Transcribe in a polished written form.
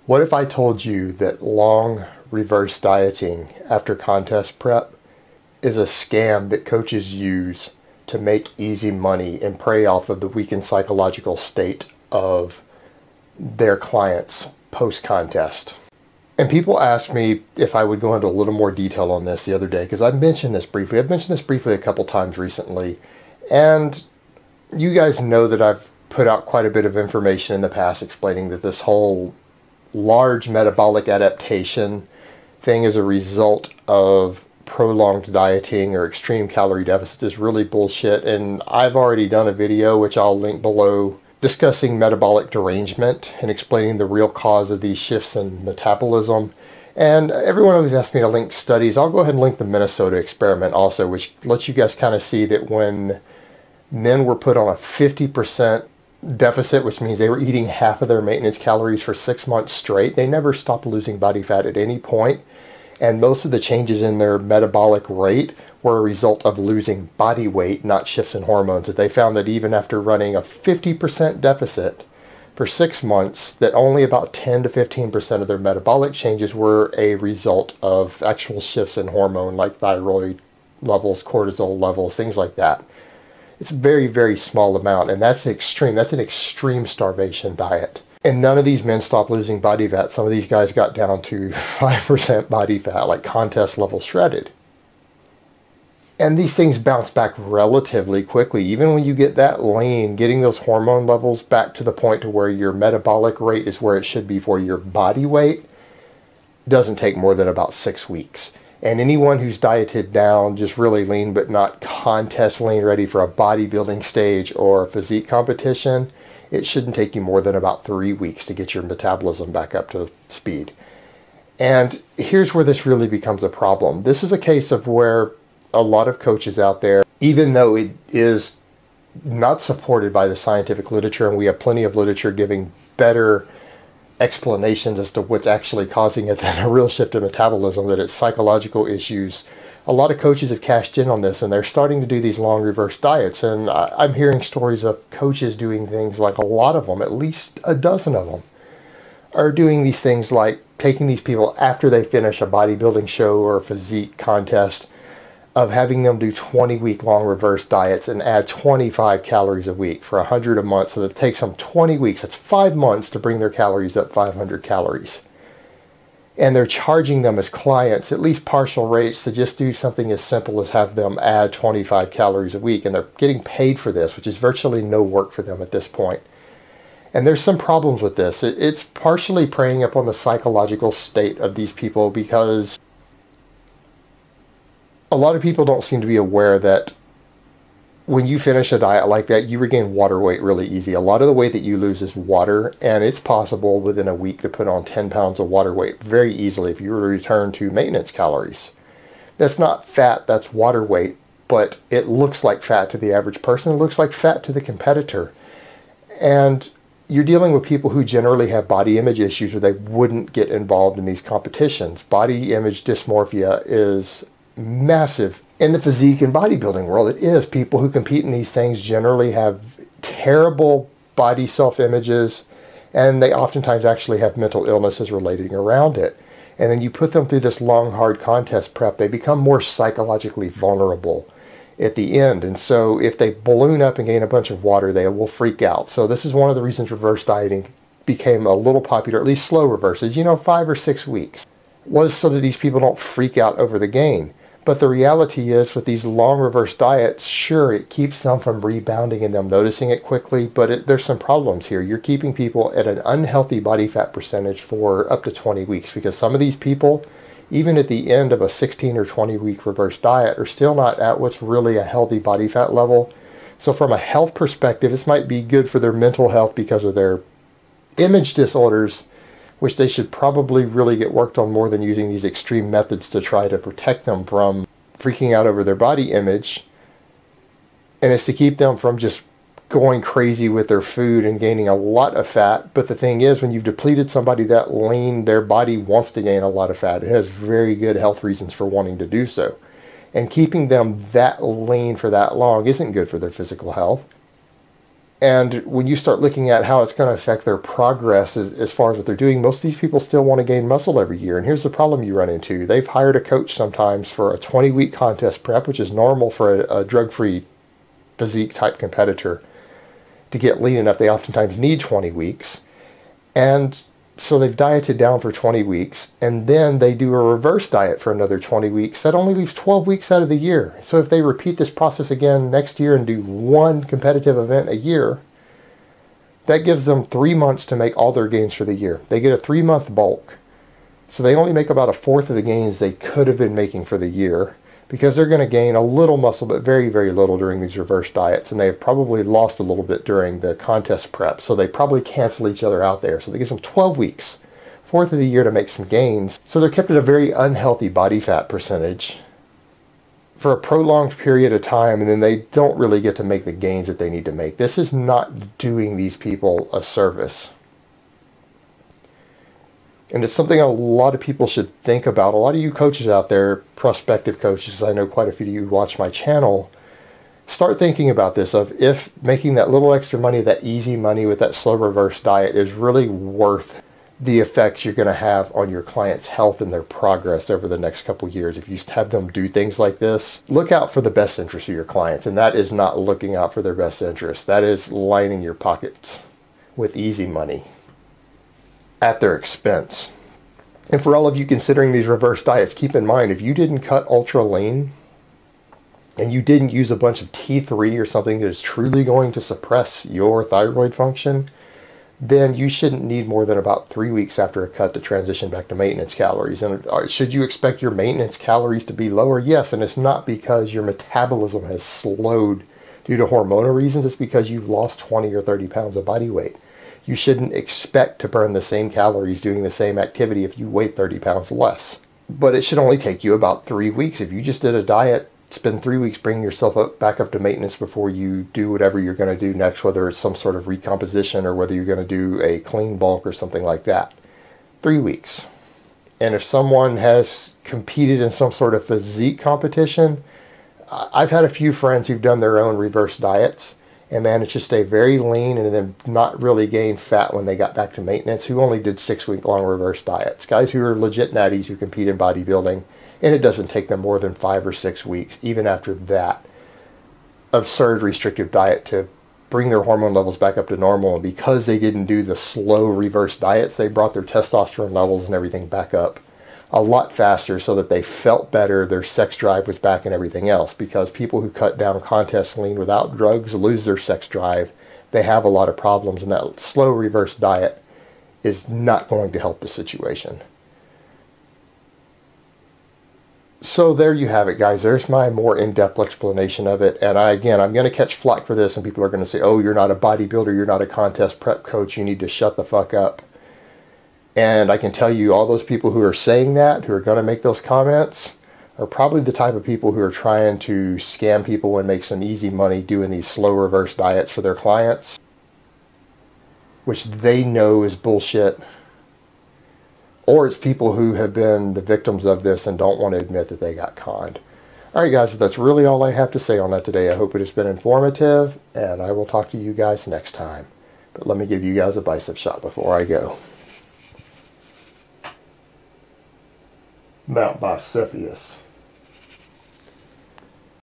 What if I told you that long reverse dieting after contest prep is a scam that coaches use to make easy money and prey off of the weakened psychological state of their clients post-contest? And people asked me if I would go into a little more detail on this the other day, because I've mentioned this briefly. I've mentioned this briefly a couple times recently, and you guys know that I've put out quite a bit of information in the past explaining that this whole large metabolic adaptation thing as a result of prolonged dieting or extreme calorie deficit is really bullshit. And I've already done a video, which I'll link below, discussing metabolic derangement and explaining the real cause of these shifts in metabolism. And everyone always asks me to link studies. I'll go ahead and link the Minnesota experiment also, which lets you guys kind of see that when men were put on a 50% deficit, which means they were eating half of their maintenance calories for 6 months straight, they never stopped losing body fat at any point. And most of the changes in their metabolic rate were a result of losing body weight, not shifts in hormones. That they found that even after running a 50% deficit for 6 months, that only about 10 to 15% of their metabolic changes were a result of actual shifts in hormone, like thyroid levels, cortisol levels, things like that. It's a very, very small amount, and that's extreme. That's an extreme starvation diet. And none of these men stopped losing body fat. Some of these guys got down to 5% body fat, like contest level shredded. And these things bounce back relatively quickly. Even when you get that lean, getting those hormone levels back to the point to where your metabolic rate is where it should be for your body weight doesn't take more than about 6 weeks. And anyone who's dieted down, just really lean, but not contest lean, ready for a bodybuilding stage or a physique competition, it shouldn't take you more than about 3 weeks to get your metabolism back up to speed. And here's where this really becomes a problem. This is a case of where a lot of coaches out there, even though it is not supported by the scientific literature, and we have plenty of literature giving better explanations as to what's actually causing it than a real shift in metabolism, that it's psychological issues. A lot of coaches have cashed in on this, and they're starting to do these long reverse diets. And I'm hearing stories of coaches doing things like, a lot of them, at least a dozen of them, are doing these things like taking these people after they finish a bodybuilding show or a physique contest, of having them do 20-week long reverse diets and add 25 calories a week for 100 a month. So that it takes them 20 weeks, that's 5 months, to bring their calories up 500 calories. And they're charging them as clients at least partial rates to just do something as simple as have them add 25 calories a week. And they're getting paid for this, which is virtually no work for them at this point. And there's some problems with this. It's partially preying upon the psychological state of these people, because a lot of people don't seem to be aware that when you finish a diet like that, you regain water weight really easy. A lot of the weight that you lose is water, and it's possible within a week to put on 10 pounds of water weight very easily if you were to return to maintenance calories. That's not fat, that's water weight, but it looks like fat to the average person. It looks like fat to the competitor. And you're dealing with people who generally have body image issues, or they wouldn't get involved in these competitions. Body image dysmorphia is massive in the physique and bodybuilding world. It is. People who compete in these things generally have terrible body self-images, and they oftentimes actually have mental illnesses relating around it. And then you put them through this long, hard contest prep, they become more psychologically vulnerable at the end. And so if they balloon up and gain a bunch of water, they will freak out. So this is one of the reasons reverse dieting became a little popular, at least slow reverses, 5 or 6 weeks, was so that these people don't freak out over the gain. But the reality is, with these long reverse diets, sure, it keeps them from rebounding and them noticing it quickly, but there's some problems here. You're keeping people at an unhealthy body fat percentage for up to 20 weeks, because some of these people, even at the end of a 16 or 20 week reverse diet, are still not at what's really a healthy body fat level. So from a health perspective, this might be good for their mental health because of their image disorders, which they should probably really get worked on more than using these extreme methods to try to protect them from freaking out over their body image. And it's to keep them from just going crazy with their food and gaining a lot of fat. But the thing is, when you've depleted somebody that lean, their body wants to gain a lot of fat. It has very good health reasons for wanting to do so. And keeping them that lean for that long isn't good for their physical health. And when you start looking at how it's going to affect their progress as far as what they're doing, most of these people still want to gain muscle every year. And here's the problem you run into. They've hired a coach sometimes for a 20-week contest prep, which is normal for a drug-free physique type competitor. To get lean enough, they oftentimes need 20 weeks. And so they've dieted down for 20 weeks, and then they do a reverse diet for another 20 weeks. That only leaves 12 weeks out of the year. So if they repeat this process again next year and do one competitive event a year, that gives them 3 months to make all their gains for the year. They get a 3-month bulk. So they only make about a fourth of the gains they could have been making for the year, because they're going to gain a little muscle, but very, very little during these reverse diets. And they've probably lost a little bit during the contest prep. So they probably cancel each other out there. So they give them 12 weeks, fourth of the year, to make some gains. So they're kept at a very unhealthy body fat percentage for a prolonged period of time. And then they don't really get to make the gains that they need to make. This is not doing these people a service. And it's something a lot of people should think about. A lot of you coaches out there, prospective coaches, I know quite a few of you watch my channel, start thinking about this, of if making that little extra money, that easy money with that slow reverse diet, is really worth the effects you're going to have on your client's health and their progress over the next couple of years. If you have them do things like this, look out for the best interest of your clients. And that is not looking out for their best interest. That is lining your pockets with easy money at their expense. And for all of you considering these reverse diets, keep in mind, if you didn't cut ultra lean and you didn't use a bunch of T3 or something that is truly going to suppress your thyroid function, then you shouldn't need more than about 3 weeks after a cut to transition back to maintenance calories. And should you expect your maintenance calories to be lower? Yes, and it's not because your metabolism has slowed due to hormonal reasons. It's because you've lost 20 or 30 pounds of body weight. You shouldn't expect to burn the same calories doing the same activity if you weigh 30 pounds less. But it should only take you about 3 weeks. If you just did a diet, spend 3 weeks bringing yourself back up to maintenance before you do whatever you're going to do next, whether it's some sort of recomposition or whether you're going to do a clean bulk or something like that. 3 weeks. And if someone has competed in some sort of physique competition, I've had a few friends who've done their own reverse diets and managed to stay very lean and then not really gain fat when they got back to maintenance, who only did 6-week-long reverse diets. Guys who are legit natties who compete in bodybuilding, and it doesn't take them more than 5 or 6 weeks, even after that absurd restrictive diet, to bring their hormone levels back up to normal. And because they didn't do the slow reverse diets, they brought their testosterone levels and everything back up a lot faster, so that they felt better, their sex drive was back, and everything else. Because people who cut down contest lean without drugs lose their sex drive. They have a lot of problems, and that slow reverse diet is not going to help the situation. So there you have it, guys. There's my more in-depth explanation of it. And again, I'm going to catch flack for this, and people are going to say, oh, you're not a bodybuilder, you're not a contest prep coach, you need to shut the fuck up. And I can tell you, all those people who are saying that, who are going to make those comments, are probably the type of people who are trying to scam people and make some easy money doing these slow reverse diets for their clients, which they know is bullshit. Or it's people who have been the victims of this and don't want to admit that they got conned. All right, guys, that's really all I have to say on that today. I hope it has been informative, and I will talk to you guys next time. But let me give you guys a bicep shot before I go. Mount Bicephius.